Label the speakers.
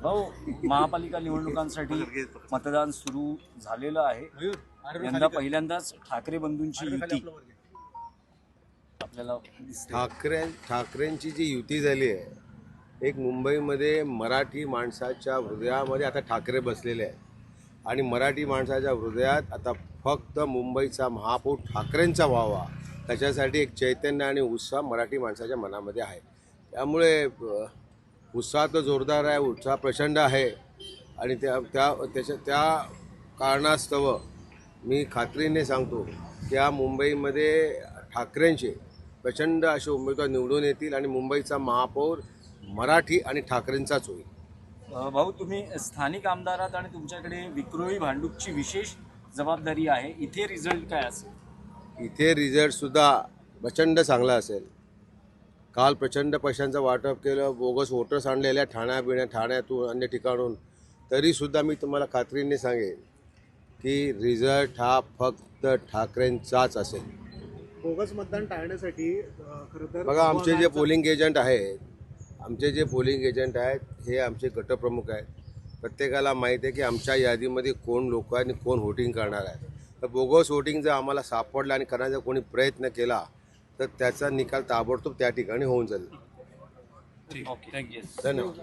Speaker 1: भाऊ, महापालिका निवडणुकांसाठी मतदान सुरू झालेलं आहे. यंदा पहिल्यांदाच ठाकरे बंधूंची युती आपल्याला दिसते.
Speaker 2: ठाकरेंची जी युती झाली आहे, एक मुंबईमध्ये मराठी माणसाच्या हृदयामध्ये आता ठाकरे बसलेले आहेत आणि मराठी माणसाच्या हृदयात आता फक्त मुंबईचा महापौर ठाकरेंचा व्हावा, त्याच्यासाठी एक चैतन्य आणि उत्साह मराठी माणसाच्या मनामध्ये आहे. त्यामुळे उत्साह तर जोरदार आहे, उत्साह प्रचंड आहे आणि त्या कारणास्तव मी खात्रीने सांगतो की या मुंबईमध्ये ठाकरेंचे प्रचंड असे उमेदवार निवडून येतील आणि मुंबईचा महापौर मराठी आणि ठाकरेंचाच होईल.
Speaker 1: भाऊ, तुम्ही स्थानिक आमदार आहात आणि तुमच्याकडे विक्रोळी भांडूपची विशेष जबाबदारी आहे. इथे रिझल्ट काय असेल?
Speaker 2: इथे रिझल्टसुद्धा प्रचंड चांगला असेल. काल प्रचंड पैशांचं वाटप केलं, बोगस वोटर्स आणलेल्या ठाण्यातून अन्य ठिकाणून, तरीसुद्धा मी तुम्हाला खात्रीने सांगेन की रिझल्ट हा फक्त ठाकरेंचाच असेल.
Speaker 3: बोगस मतदान टाळण्यासाठी खरं तर
Speaker 2: बघा, आमचे जे पोलिंग एजंट आहेत हे आमचे गटप्रमुख आहेत. प्रत्येकाला माहीत आहे की आमच्या यादीमध्ये कोण लोक आहेत आणि कोण व्होटिंग करणार आहे. तर बोगस वोटिंग जर आम्हाला सापडलं आणि करण्याचा कोणी प्रयत्न केला तर त्याचा निकाल ताबडतोब त्या ठिकाणी होऊन जाईल.
Speaker 1: Okay, thank you.
Speaker 2: धन्यवाद.